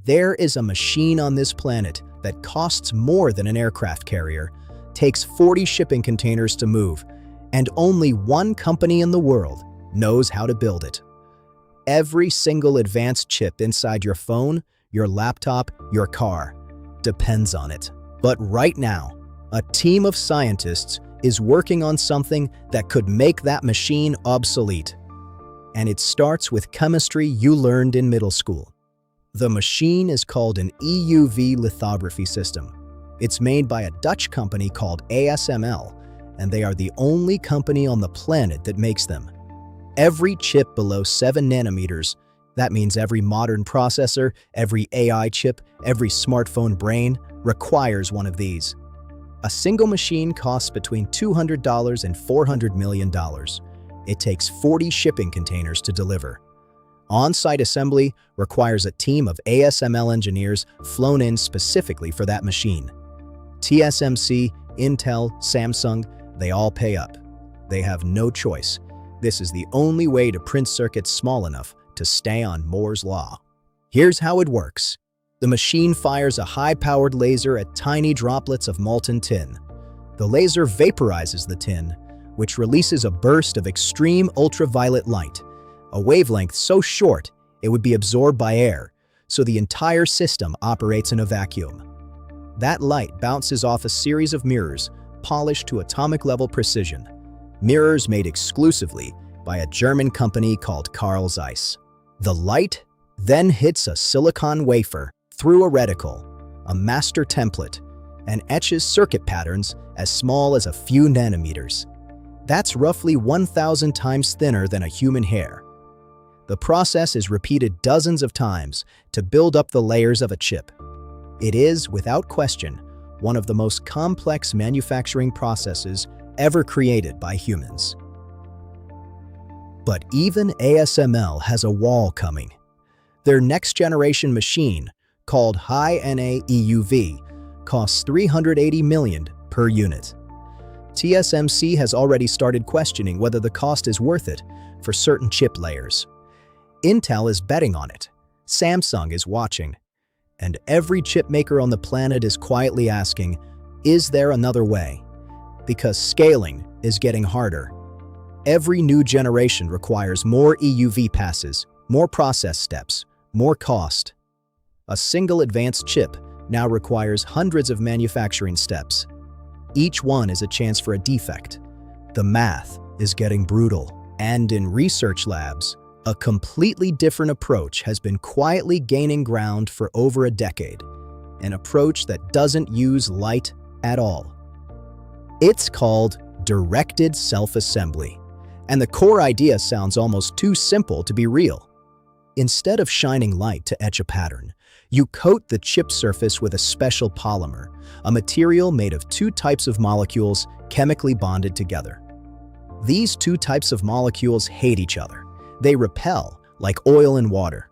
There is a machine on this planet that costs more than an aircraft carrier, takes 40 shipping containers to move, and only one company in the world knows how to build it. Every single advanced chip inside your phone, your laptop, your car depends on it. But right now, a team of scientists is working on something that could make that machine obsolete. And it starts with chemistry you learned in middle school. The machine is called an EUV lithography system. It's made by a Dutch company called ASML, and they are the only company on the planet that makes them. Every chip below 7 nanometers, that means every modern processor, every AI chip, every smartphone brain, requires one of these. A single machine costs between $200 and $400 million. It takes 40 shipping containers to deliver. On-site assembly requires a team of ASML engineers flown in specifically for that machine. TSMC, Intel, Samsung, they all pay up. They have no choice. This is the only way to print circuits small enough to stay on Moore's law. Here's how it works. The machine fires a high-powered laser at tiny droplets of molten tin. The laser vaporizes the tin, which releases a burst of extreme ultraviolet light, a wavelength so short it would be absorbed by air, so the entire system operates in a vacuum. That light bounces off a series of mirrors, polished to atomic-level precision. Mirrors made exclusively by a German company called Carl Zeiss. The light then hits a silicon wafer through a reticle, a master template, and etches circuit patterns as small as a few nanometers. That's roughly 1,000 times thinner than a human hair. The process is repeated dozens of times to build up the layers of a chip. It is, without question, one of the most complex manufacturing processes ever created by humans. But even ASML has a wall coming. Their next-generation machine, called High-NA EUV, costs $380 million per unit. TSMC has already started questioning whether the cost is worth it for certain chip layers. Intel is betting on it. Samsung is watching. And every chip maker on the planet is quietly asking, is there another way? Because scaling is getting harder. Every new generation requires more EUV passes, more process steps, more cost. A single advanced chip now requires hundreds of manufacturing steps. Each one is a chance for a defect. The math is getting brutal. And in research labs, a completely different approach has been quietly gaining ground for over a decade. An approach that doesn't use light at all. It's called directed self-assembly. And the core idea sounds almost too simple to be real. Instead of shining light to etch a pattern, you coat the chip surface with a special polymer, a material made of two types of molecules chemically bonded together. These two types of molecules hate each other. They repel like oil and water.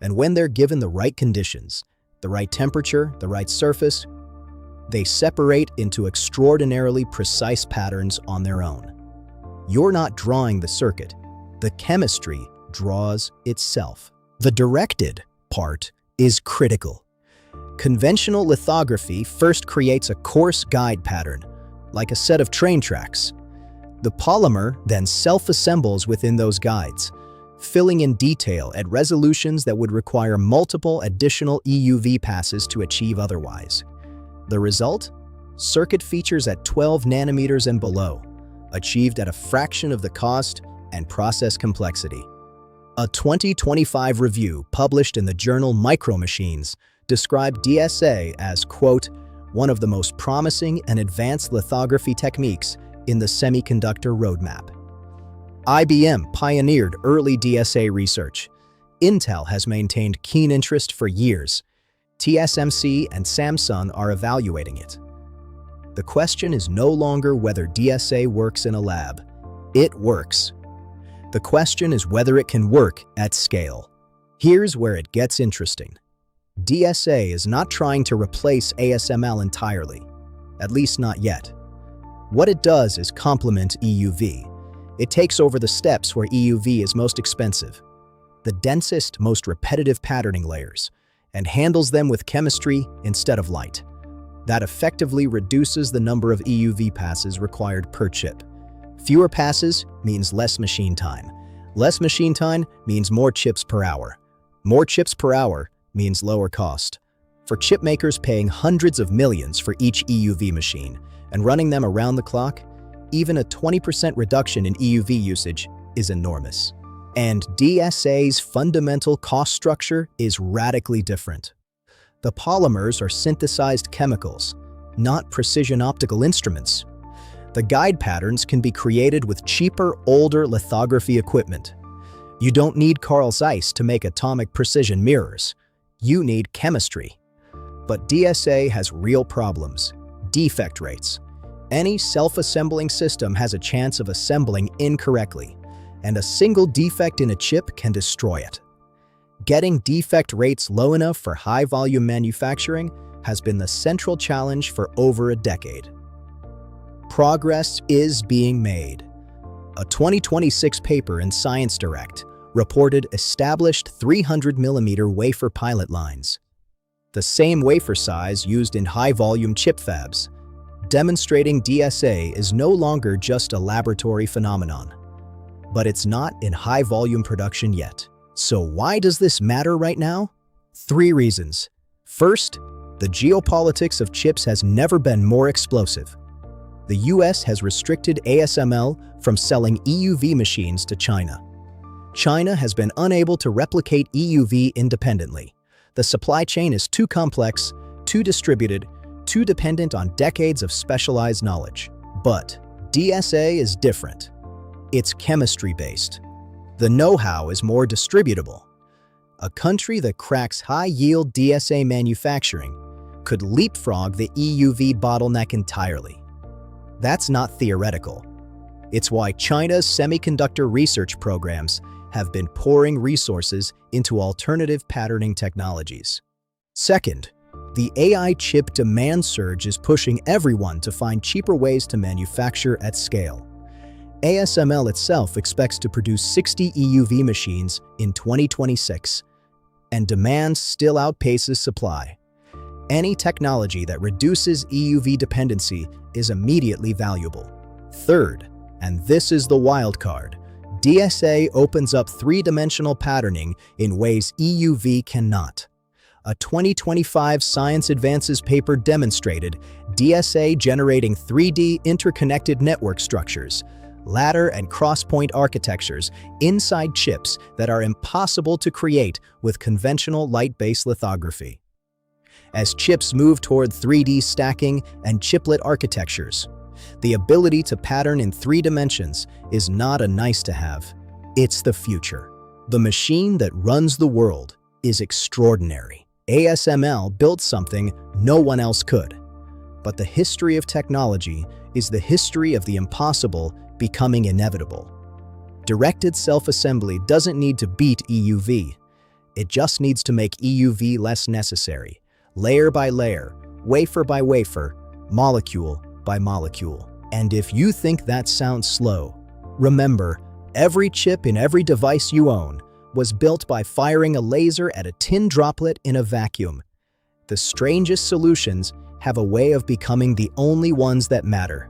And when they're given the right conditions, the right temperature, the right surface, they separate into extraordinarily precise patterns on their own. You're not drawing the circuit. The chemistry draws itself. The directed part is critical. Conventional lithography first creates a coarse guide pattern, like a set of train tracks. The polymer then self-assembles within those guides, filling in detail at resolutions that would require multiple additional EUV passes to achieve otherwise. The result? Circuit features at 12 nanometers and below, achieved at a fraction of the cost and process complexity. A 2025 review published in the journal Micromachines described DSA as, quote, one of the most promising and advanced lithography techniques in the semiconductor roadmap. IBM pioneered early DSA research. Intel has maintained keen interest for years. TSMC and Samsung are evaluating it. The question is no longer whether DSA works in a lab. It works. The question is whether it can work at scale. Here's where it gets interesting. DSA is not trying to replace ASML entirely, at least not yet. What it does is complement EUV. It takes over the steps where EUV is most expensive, the densest, most repetitive patterning layers, and handles them with chemistry instead of light. That effectively reduces the number of EUV passes required per chip. Fewer passes means less machine time. Less machine time means more chips per hour. More chips per hour means lower cost. For chip makers paying hundreds of millions for each EUV machine and running them around the clock, even a 20% reduction in EUV usage is enormous. And DSA's fundamental cost structure is radically different. The polymers are synthesized chemicals, not precision optical instruments. The guide patterns can be created with cheaper, older lithography equipment. You don't need Carl Zeiss to make atomic precision mirrors. You need chemistry. But DSA has real problems: defect rates. Any self-assembling system has a chance of assembling incorrectly, and a single defect in a chip can destroy it. Getting defect rates low enough for high-volume manufacturing has been the central challenge for over a decade. Progress is being made. A 2026 paper in Science Direct reported established 300mm wafer pilot lines, the same wafer size used in high-volume chip fabs, demonstrating DSA is no longer just a laboratory phenomenon. But it's not in high-volume production yet. So why does this matter right now? 3 reasons. First, the geopolitics of chips has never been more explosive. The US has restricted ASML from selling EUV machines to China. China has been unable to replicate EUV independently. The supply chain is too complex, too distributed, too dependent on decades of specialized knowledge. But DSA is different. It's chemistry-based. The know-how is more distributable. A country that cracks high-yield DSA manufacturing could leapfrog the EUV bottleneck entirely. That's not theoretical. It's why China's semiconductor research programs have been pouring resources into alternative patterning technologies. Second, the AI chip demand surge is pushing everyone to find cheaper ways to manufacture at scale. ASML itself expects to produce 60 EUV machines in 2026, and demand still outpaces supply. Any technology that reduces EUV dependency is immediately valuable. Third, and this is the wild card, DSA opens up 3-dimensional patterning in ways EUV cannot. A 2025 Science Advances paper demonstrated DSA generating 3D interconnected network structures, ladder and cross-point architectures inside chips that are impossible to create with conventional light-based lithography. As chips move toward 3D stacking and chiplet architectures, the ability to pattern in 3 dimensions is not a nice-to-have. It's the future. The machine that runs the world is extraordinary. ASML built something no one else could. But the history of technology is the history of the impossible becoming inevitable. Directed self-assembly doesn't need to beat EUV. It just needs to make EUV less necessary, layer by layer, wafer by wafer, molecule by molecule. And if you think that sounds slow, remember, every chip in every device you own was built by firing a laser at a tin droplet in a vacuum. The strangest solutions have a way of becoming the only ones that matter.